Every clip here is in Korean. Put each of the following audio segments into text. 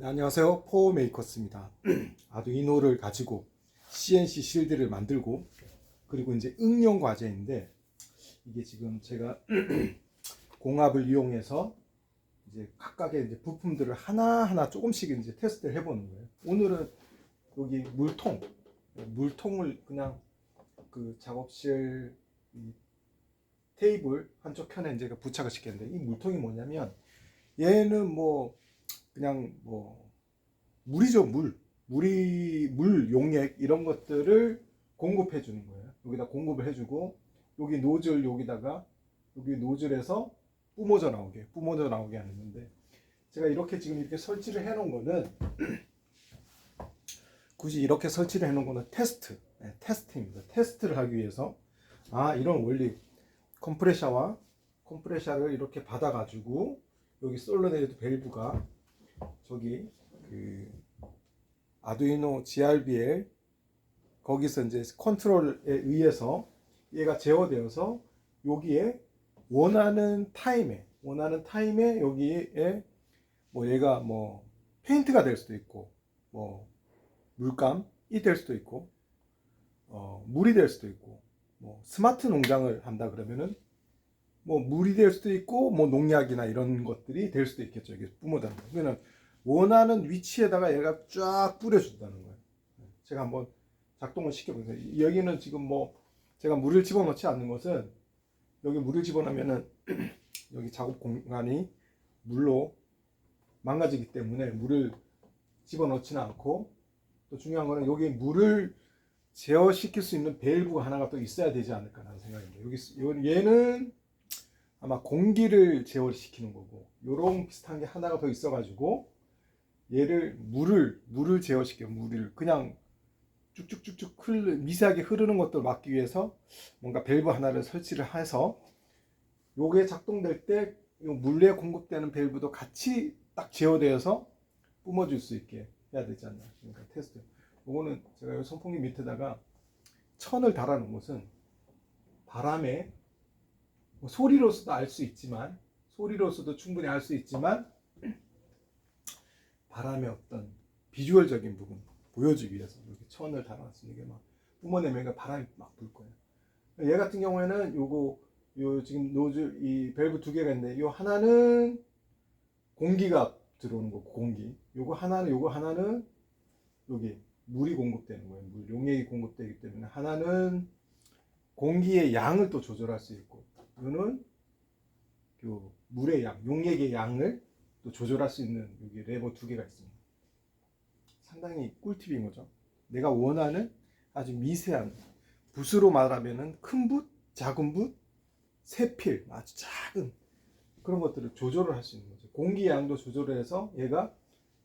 네, 안녕하세요. 포메이커스입니다. 아두이노를 가지고 CNC 실드를 만들고 그리고 이제 응용 과제인데 이게 지금 제가 공합을 이용해서 이제 각각의 이제 부품들을 하나하나 조금씩 이제 테스트를 해보는 거예요. 오늘은 여기 물통을 그냥 그 작업실 이 테이블 한쪽 편에 이제 부착을 시켰는데 이 물통이 뭐냐면 얘는 뭐 그냥 뭐 물이죠, 물 용액 이런 것들을 공급해 주는 거예요. 여기다 공급을 해주고 여기 노즐 여기다가 여기 노즐에서 뿜어져 나오게 하는 건데 제가 이렇게 지금 이렇게 설치를 해 놓은 거는 굳이 이렇게 설치를 해 놓은 거는 테스트입니다. 테스트를 하기 위해서 이런 원리 컴프레셔를 이렇게 받아 가지고 여기 솔enoid 밸브가 저기 그 아두이노 GRBL 거기서 이제 컨트롤에 의해서 얘가 제어되어서 여기에 원하는 타임에 여기에 뭐 얘가 뭐 페인트가 될 수도 있고 뭐 물감이 될 수도 있고 물이 될 수도 있고 뭐 스마트 농장을 한다 그러면은 뭐 물이 될 수도 있고 뭐 농약이나 이런 것들이 될 수도 있겠죠. 이게 뿜어다는 거. 그러면 원하는 위치에다가 얘가 쫙 뿌려준다는 거예요. 제가 한번 작동을 시켜보세요. 여기는 지금 뭐 제가 물을 집어넣지 않는 것은 여기 물을 집어넣으면은 여기 작업 공간이 물로 망가지기 때문에 물을 집어넣지는 않고 또 중요한 거는 여기 물을 제어시킬 수 있는 밸브가 하나가 또 있어야 되지 않을까라는 생각입니다. 여기 얘는 아마 공기를 제어시키는 거고 요런 비슷한 게 하나가 더 있어가지고 얘를 물을 제어시켜 물을 그냥 쭉쭉쭉쭉 미세하게 흐르는 것들 막기 위해서 뭔가 밸브 하나를 설치를 해서 요게 작동될 때 물에 공급되는 밸브도 같이 딱 제어되어서 뿜어줄 수 있게 해야 되지 않나. 그러니까 테스트. 요거는 제가 선풍기 밑에다가 천을 달아놓은 것은 바람에 소리로서도 알 수 있지만 소리로서도 충분히 알 수 있지만 바람의 어떤 비주얼적인 부분 보여주기 위해서 이렇게 천을 달아놨으니 이게 막 뿜어내면 바람이 막 불 거예요. 얘 같은 경우에는 요 지금 노즐 이 밸브 두 개가 있는데 요 하나는 공기가 들어오는 거고 공기 요거 하나는 여기 물이 공급되는 거예요. 물 용액이 공급되기 때문에 하나는 공기의 양을 또 조절할 수 있고 이거는 요 물의 양, 용액의 양을 또 조절할 수 있는 여기 레버 두 개가 있습니다. 상당히 꿀팁인 거죠. 내가 원하는 아주 미세한 붓으로 말하면은 큰 붓, 작은 붓, 세필 아주 작은 그런 것들을 조절을 할 수 있는 거죠. 공기 양도 조절을 해서 얘가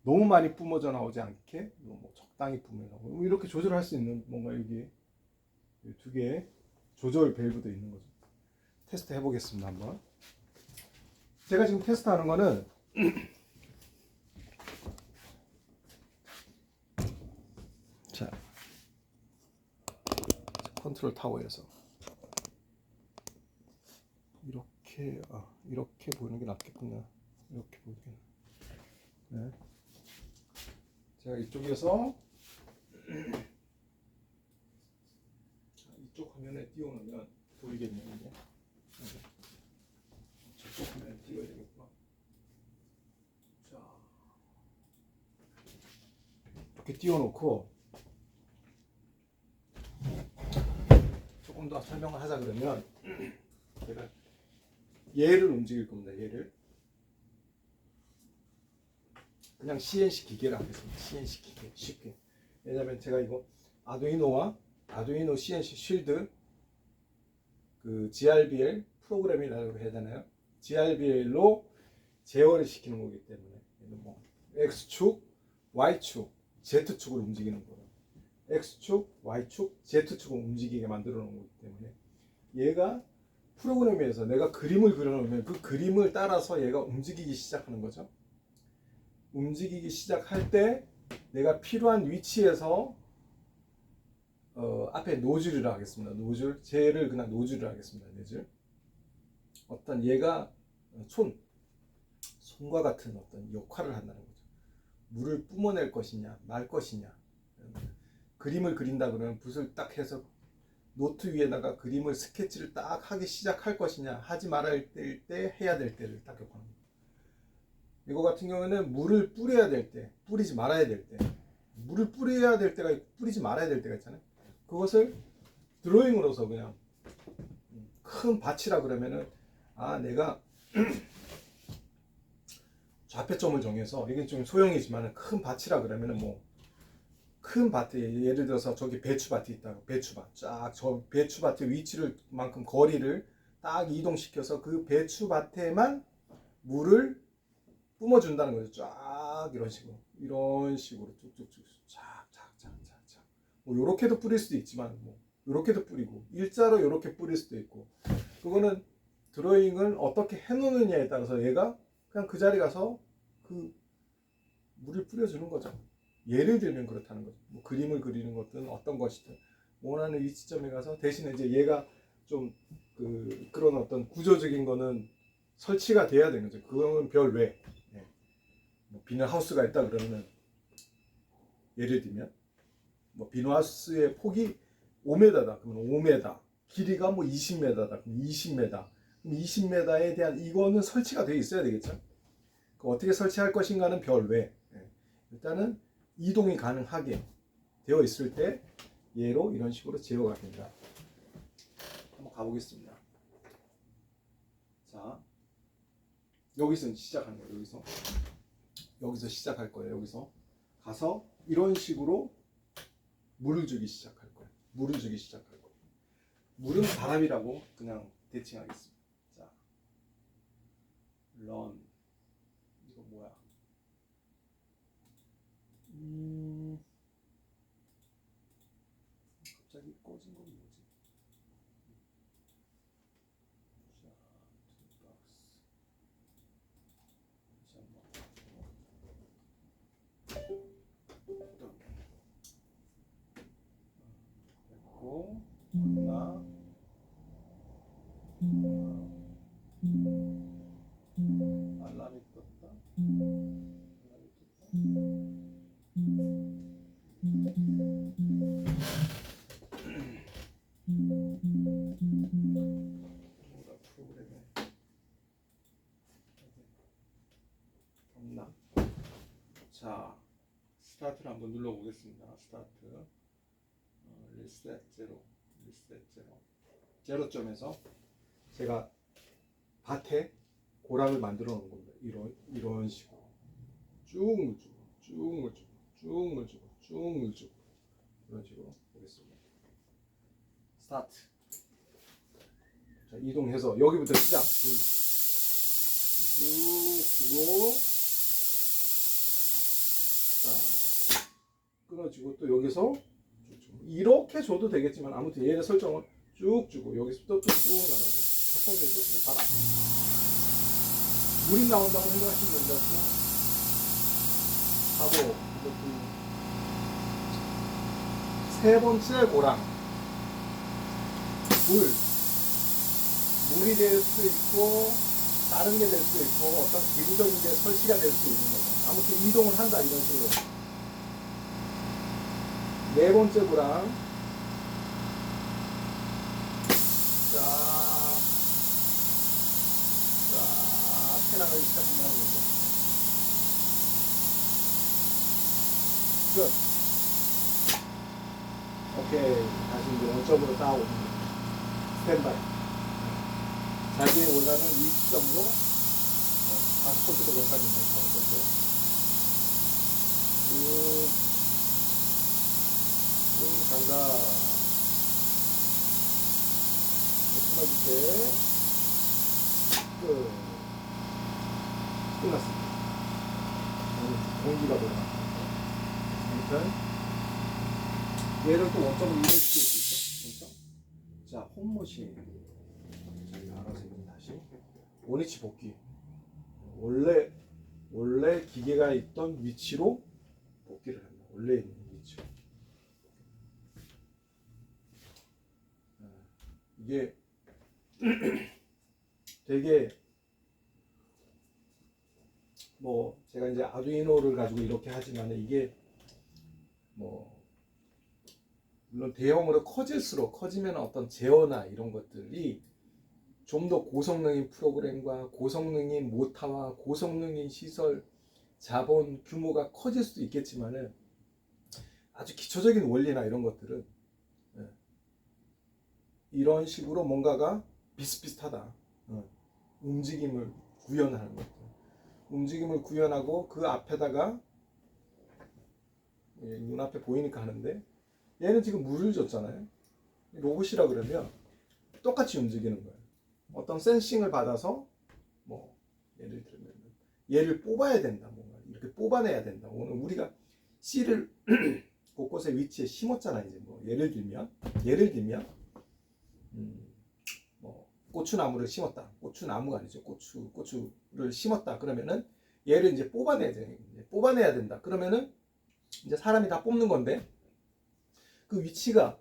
너무 많이 뿜어져 나오지 않게 뭐 적당히 뿜어 나오고 이렇게 조절할 수 있는 뭔가 여기에 두 개의 조절 밸브도 있는 거죠. 테스트 해보겠습니다. 한번. 제가 지금 테스트하는 거는 자 컨트롤 타워에서 이렇게 보이는 게 낫겠구나. 이렇게 보이게. 네. 제가 이쪽에서 이쪽 화면에 띄워놓으면 보이겠네요. 이게. 저쪽 화면에 띄워야 되겠구나. 자, 이렇게 띄워놓고 조금 더 설명을 하자 그러면 제가 얘를 움직일 겁니다. 얘를 그냥 CNC 기계를 하겠습니다. CNC 기계 쉽게. 왜냐면 제가 이거 아두이노 CNC 쉴드 그 GRBL 프로그램이라고 해야 되나요? GRBL로 제어를 시키는 거기 때문에 뭐 X축, Y축, Z축을 움직이는 거예요. X축, Y축, Z축을 움직이게 만들어 놓은 거기 때문에 얘가 프로그램에서 내가 그림을 그려놓으면 그 그림을 따라서 얘가 움직이기 시작하는 거죠. 움직이기 시작할 때 내가 필요한 위치에서 앞에 노즐이라 하겠습니다. 쟤를 그냥 노즐을 하겠습니다. 노즐. 어떤 얘가 손과 같은 어떤 역할을 한다는 거죠. 물을 뿜어낼 것이냐 말 것이냐. 그림을 그린다 그러면 붓을 딱 해서 노트 위에다가 그림을 스케치를 딱 하기 시작할 것이냐 하지 말아야 될 때 해야 될 때를 딱 격하는 거예요. 이거 같은 경우에는 물을 뿌려야 될 때, 뿌리지 말아야 될 때, 물을 뿌려야 될 때가 있고 뿌리지 말아야 될 때가 있잖아요. 그것을 드로잉으로서 그냥 큰 밭이라 그러면은 내가 좌표점을 정해서 이게 좀 소형이지만 큰 밭이라 그러면은 뭐 큰 밭에 예를 들어서 저기 배추밭이 있다고 배추밭 쫙 저 배추밭의 위치를 만큼 거리를 딱 이동시켜서 그 배추밭에만 물을 뿜어준다는 거죠. 쫙 이런 식으로 쭉쭉쭉 쫙쫙쫙쫙쫙 뭐 요렇게도 뿌릴 수도 있지만 뭐 요렇게도 뿌리고 일자로 요렇게 뿌릴 수도 있고 그거는 드로잉을 어떻게 해놓느냐에 따라서 얘가 그냥 그 자리 가서 그 물을 뿌려주는 거죠. 예를 들면 그렇다는 거죠. 뭐 그림을 그리는 것든 어떤 것이든 원하는 위치점에 가서 대신에 이제 얘가 좀 그런 어떤 구조적인 거는 설치가 돼야 되는 거죠. 그거는 별 외. 뭐 비닐하우스가 있다 그러면 예를 들면 뭐 비닐하우스의 폭이 5m다 그러면 5m, 길이가 뭐 20m다 그럼 20m, 그럼 20m에 대한 이거는 설치가 되어 있어야 되겠죠. 어떻게 설치할 것인가는 별 외. 일단은 이동이 가능하게 되어 있을 때 얘로 이런 식으로 제어가 된다. 한번 가보겠습니다. 자, 여기서 시작하는 거예요. 여기서 시작할 거예요. 여기서 가서 이런 식으로 물을 주기 시작할 거예요. 물을 주기 시작할 거예요. 물은 바람이라고 그냥 대칭하겠습니다. 자, run 이거 뭐야? 갑자기 꺼진 건 뭐지? 자, 됐고 하나 알람이 떴다. 뭐가 프로그램에 없나? 자, 스타트를 한번 눌러보겠습니다. 스타트. 리셋 제로. 제로점에서 제가 밭에 고랑을 만들어 놓은 겁니다. 이런 식으로 쭉 물 주고 이런 식으로 보겠습니다. 스타트. 자, 이동해서 여기부터 시작. 쭉 주고 자 끊어지고 또 여기서 쭉 주고 이렇게 줘도 되겠지만 아무튼 얘의 설정을 쭉 주고 여기서부터 쭉 나가고 작성되죠. 지금 봐라. 물이 나온다고 생각하시면 된다. 하고 이것도 세 번째 고랑 물이 될 수도 있고 다른 게 될 수도 있고 어떤 기구적인 게 설치가 될 수 있는 거죠. 아무튼 이동을 한다 이런 식으로. 네 번째 고랑 쫙 해나가기 시작한다는 거죠. 끝. 오케이. 다시 이제 원점으로 따오는 스탠바이. 자기의 원하는 위치점으로 다시 컴퓨터 공간이 있는 다음 건데 쭉 간다. 끊어줄 때 끝났습니다. 공기가 돌아갑니다. 아무튼 얘를 또 원점으로 이동시킬 수 있죠. 원점. 자, 홈머신. 자, 알아서 다시 원위치 복귀. 원래 기계가 있던 위치로 복귀를 합니다. 원래 있는 위치로. 이게 되게 뭐 제가 이제 아두이노를 가지고 이렇게 하지만 이게 뭐 물론 대형으로 커질수록 커지면 어떤 제어나 이런 것들이 좀 더 고성능인 프로그램과 고성능인 모타와 고성능인 시설 자본 규모가 커질 수도 있겠지만은 아주 기초적인 원리나 이런 것들은 이런 식으로 뭔가가 비슷비슷하다. 움직임을 구현하는 것들. 움직임을 구현하고 그 앞에다가 눈앞에 보이니까 하는데 얘는 지금 물을 줬잖아요. 로봇이라 그러면 똑같이 움직이는 거예요. 어떤 센싱을 받아서 뭐 예를 들면 얘를 뽑아야 된다. 뭔가 이렇게 뽑아내야 된다. 오늘 우리가 씨를 곳곳에 위치에 심었잖아. 이제 뭐 예를 들면 뭐 고추나무를 심었다. 고추나무가 아니죠. 고추를 심었다. 그러면은 얘를 이제 뽑아내야 된다. 그러면은 이제 사람이 다 뽑는 건데 그 위치가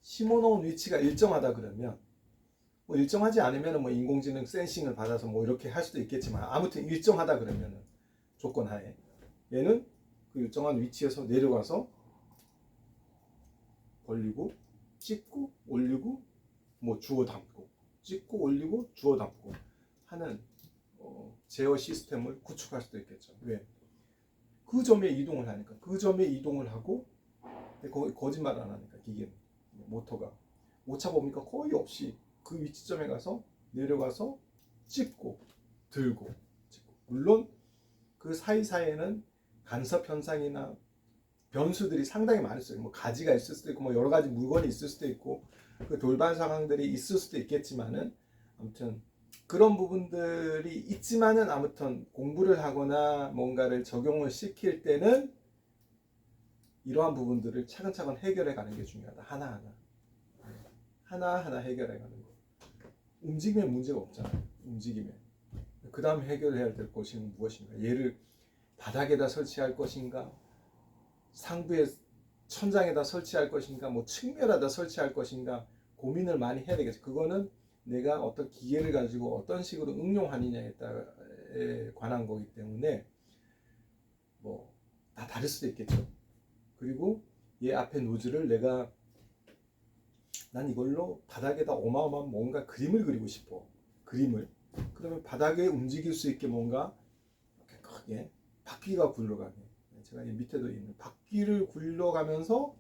심어놓은 위치가 일정하다 그러면 뭐 일정하지 않으면 뭐 인공지능 센싱을 받아서 뭐 이렇게 할 수도 있겠지만 아무튼 일정하다 그러면은 조건 하에 얘는 그 일정한 위치에서 내려가서 벌리고 찍고 올리고 뭐 주워 담고 찍고 올리고 주워 담고 하는 제어 시스템을 구축할 수도 있겠죠. 왜? 그 점에 이동을 하니까 그 점에 이동을 하고 거짓말 안 하니까 기계는 모터가 오차 범위가 거의 없이 그 위치점에 가서 내려가서 찍고 들고 찍고. 물론 그 사이사이에는 간섭 현상이나 변수들이 상당히 많을 수 있어요. 뭐 가지가 있을 수도 있고 뭐 여러 가지 물건이 있을 수도 있고 그 돌발 상황들이 있을 수도 있겠지만은 아무튼 그런 부분들이 있지만은 아무튼 공부를 하거나 뭔가를 적용을 시킬 때는 이러한 부분들을 차근차근 해결해 가는 게 중요하다. 하나하나 해결해 가는 거. 움직임에 문제가 없잖아요. 움직임에. 그 다음 해결해야 될 것은 무엇인가? 얘를 바닥에다 설치할 것인가? 상부에 천장에다 설치할 것인가? 뭐 측면에다 설치할 것인가? 고민을 많이 해야 되겠죠. 그거는 내가 어떤 기계를 가지고 어떤 식으로 응용하느냐에 따라 관한 거기 때문에 뭐 다 다를 수도 있겠죠. 그리고 얘 앞에 노즐을 난 이걸로 바닥에다 어마어마한 뭔가 그림을 그리고 싶어. 그림을. 그러면 바닥에 움직일 수 있게 뭔가 이렇게 크게 바퀴가 굴러가게. 제가 이 밑에도 있는 바퀴를 굴러가면서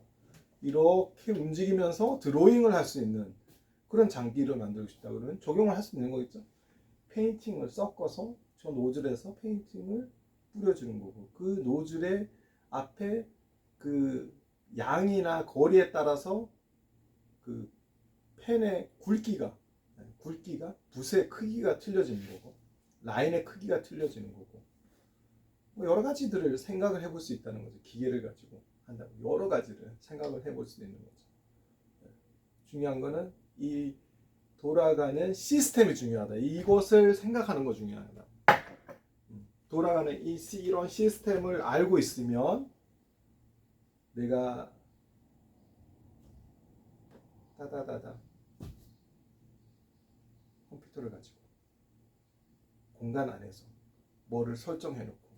이렇게 움직이면서 드로잉을 할 수 있는 그런 장비를 만들고 싶다 그러면 적용을 할 수 있는 거겠죠. 페인팅을 섞어서 저 노즐에서 페인팅을 뿌려주는 거고 그 노즐의 앞에 그 양이나 거리에 따라서 그 펜의 굵기가 붓의 크기가 틀려지는 거고 라인의 크기가 틀려지는 거고 뭐 여러 가지들을 생각을 해볼 수 있다는 거죠. 기계를 가지고 한다고 여러 가지를 생각을 해볼 수 있는 거죠. 중요한 거는 이 돌아가는 시스템이 중요하다. 이것을 생각하는 거 중요하다. 돌아가는 이런 시스템을 알고 있으면 내가 따다다다 컴퓨터를 가지고 공간 안에서 뭐를 설정해 놓고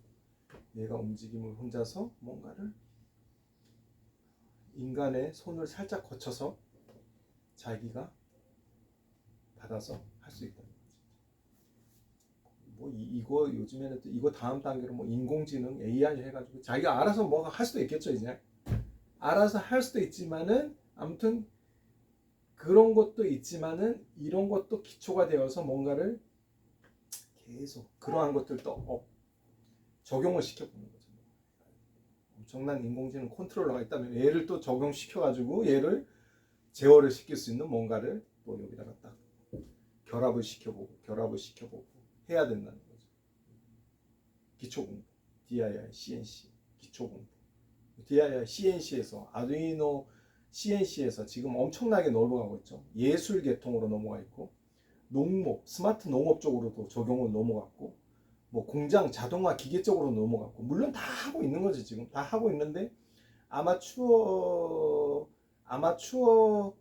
얘가 움직임을 혼자서 뭔가를 인간의 손을 살짝 거쳐서 자기가 받아서 할 수 있다는 거지. 뭐 이거 요즘에는 또 이거 다음 단계로 뭐 인공지능 AI 해가지고 자기가 알아서 뭐가 할 수도 있겠죠. 이제 알아서 할 수도 있지만은 아무튼 그런 것도 있지만은 이런 것도 기초가 되어서 뭔가를 계속 그러한 것들도 적용을 시켜보는 거죠. 엄청난 인공지능 컨트롤러가 있다면 얘를 또 적용시켜가지고 얘를 제어를 시킬 수 있는 뭔가를 또 여기다가 딱 결합을 시켜보고 해야 된다는 거죠. 기초공부, DIY, CNC 기초공부. DIY, CNC에서 아두이노 CNC에서 지금 엄청나게 넘어가고 있죠. 예술 계통으로 넘어가 있고 농업, 스마트 농업 쪽으로도 적용을 넘어갔고 뭐 공장 자동화 기계 쪽으로 넘어갔고 물론 다 하고 있는 거지. 지금 다 하고 있는데 아마추어적인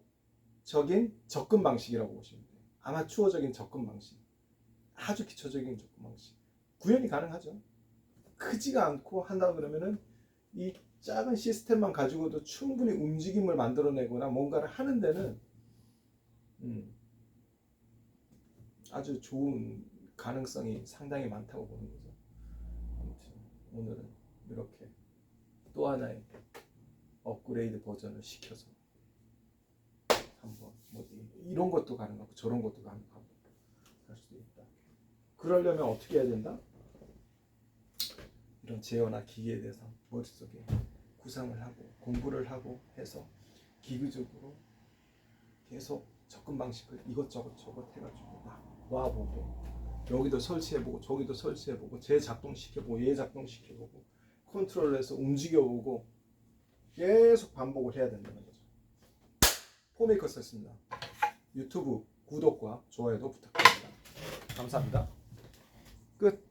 접근 방식이라고 보시면 돼요. 아마추어적인 접근 방식, 아주 기초적인 접근 방식. 구현이 가능하죠. 크지가 않고 한다 그러면은 이 작은 시스템만 가지고도 충분히 움직임을 만들어내거나 뭔가를 하는 데는 아주 좋은 가능성이 상당히 많다고 보는 거죠. 아무튼 오늘은 이렇게 또 하나의 업그레이드 버전을 시켜서 한번 뭐 이런 것도 가능하고 저런 것도 가능하고 할 수도 있다. 그러려면 어떻게 해야 된다? 이런 제어나 기기에 대해서 머릿속에 구상을 하고 공부를 하고 해서 기구적으로 계속 접근 방식을 이것저것 해가지고 놔보고 여기도 설치해보고 저기도 설치해보고 쟤 작동시켜보고 얘 작동시켜보고 컨트롤해서 움직여보고 계속 반복을 해야 된다는 거죠. 포메이커스였습니다. 유튜브 구독과 좋아요도 부탁드립니다. 감사합니다. 끝.